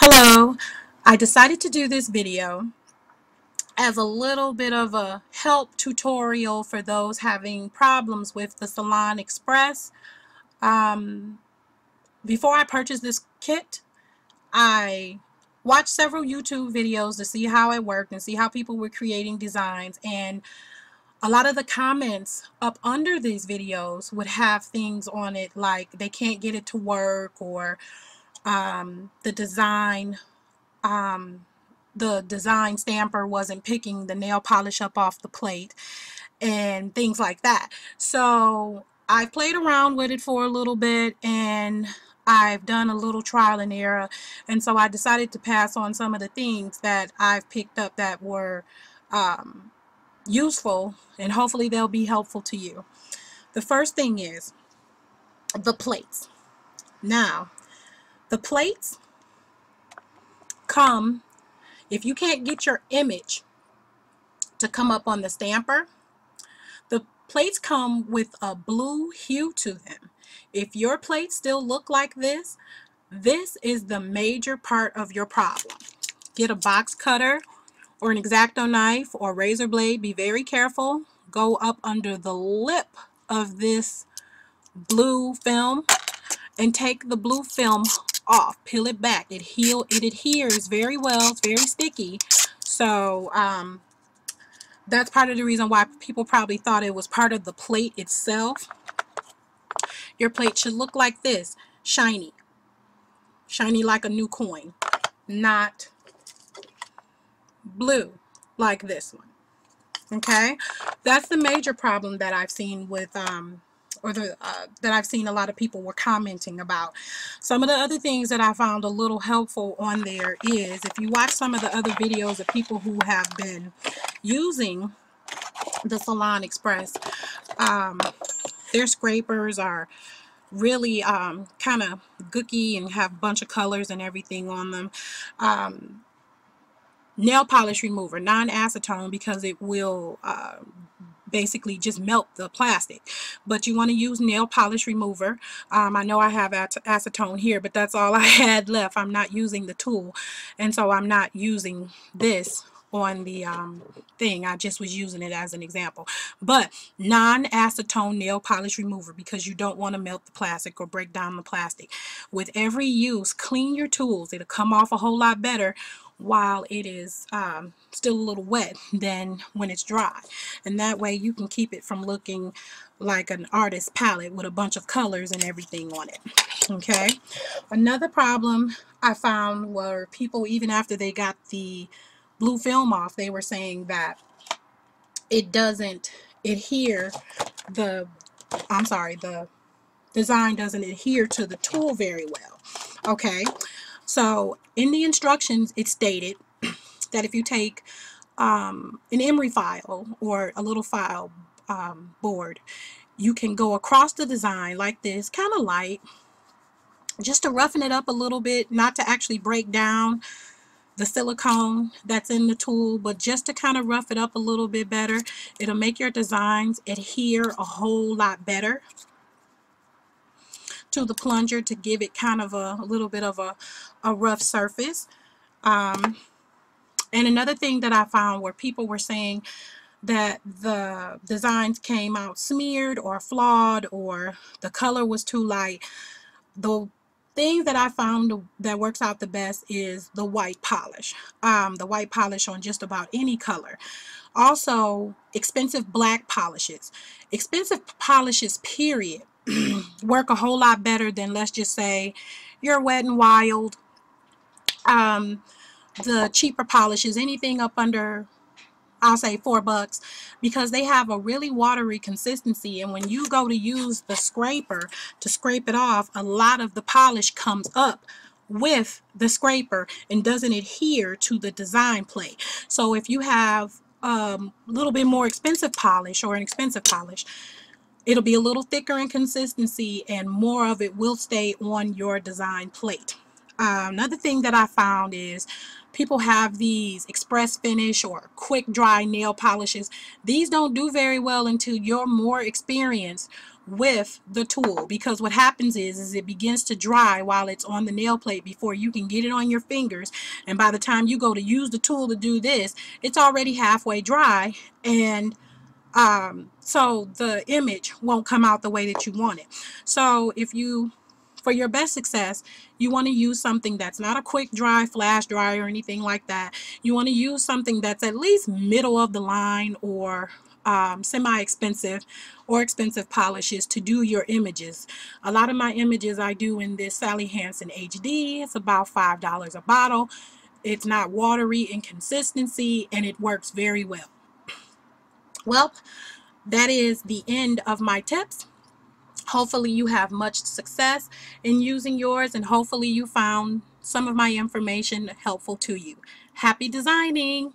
Hello, I decided to do this video as a little bit of a help tutorial for those having problems with the Salon Express. Um, Before I purchased this kit, I watched several YouTube videos to see how it worked and see how people were creating designs, and a lot of the comments up under these videos would have things on it like they can't get it to work, or the design stamper wasn't picking the nail polish up off the plate and things like that. So I've played around with it for a little bit, and I've done a little trial and error, and so I decided to pass on some of the things that I've picked up that were useful, and hopefully they'll be helpful to you. The first thing is the plates. Now, the plates come, if you can't get your image to come up on the stamper, the plates come with a blue hue to them. If your plates still look like this is the major part of your problem. Get a box cutter or an X-Acto knife or razor blade. Be very careful. Go up under the lip of this blue film and take the blue film off. Peel it back. It adheres very well. It's very sticky. So that's part of the reason why people probably thought it was part of the plate itself. Your plate should look like this. Shiny. Shiny like a new coin. Not blue like this one. Okay? That's the major problem that I've seen with that I've seen a lot of people were commenting about. Some of the other things that I found a little helpful on there is, if you watch some of the other videos of people who have been using the Salon Express, their scrapers are really kind of gooky and have a bunch of colors and everything on them. Nail polish remover, non-acetone, because it will basically just melt the plastic. But you want to use nail polish remover. I know I have acetone here, but that's all I had left. I'm not using the tool, and so I'm not using this on the thing. I just was using it as an example. But non-acetone nail polish remover, because you don't want to melt the plastic or break down the plastic. With every use, clean your tools. It'll come off a whole lot better while it is still a little wet than when it's dry, and that way you can keep it from looking like an artist's palette with a bunch of colors and everything on it. Okay, another problem I found were people, even after they got the blue film off, they were saying that it doesn't adhere, the design doesn't adhere to the tool very well. Okay, so in the instructions it stated that if you take an emery file or a little file board, you can go across the design like this, kind of light, just to roughen it up a little bit, not to actually break down the silicone that's in the tool, but just to kind of rough it up a little bit better. It'll make your designs adhere a whole lot better to the plunger, to give it kind of a little bit of a rough surface. And another thing that I found where people were saying that the designs came out smeared or flawed, or the color was too light. The thing that I found that works out the best is the white polish. The white polish on just about any color. Also, expensive black polishes. Expensive polishes, period, work a whole lot better than, let's just say, your Wet n Wild. The cheaper polishes, anything up under, I'll say $4, because they have a really watery consistency, and when you go to use the scraper to scrape it off, a lot of the polish comes up with the scraper and doesn't adhere to the design plate. So if you have a little bit more expensive polish or an expensive polish, it'll be a little thicker in consistency and more of it will stay on your design plate. Another thing that I found is people have these express finish or quick dry nail polishes. These don't do very well until you're more experienced with the tool, because what happens is it begins to dry while it's on the nail plate before you can get it on your fingers, and by the time you go to use the tool to do this, it's already halfway dry, and so the image won't come out the way that you want it. So for your best success, you want to use something that's not a quick dry, flash dry, or anything like that. You want to use something that's at least middle of the line, or semi-expensive or expensive polishes to do your images. A lot of my images I do in this Sally Hansen HD. It's about $5 a bottle. It's not watery in consistency, and it works very well. Well, that is the end of my tips. Hopefully you have much success in using yours, and hopefully you found some of my information helpful to you. Happy designing!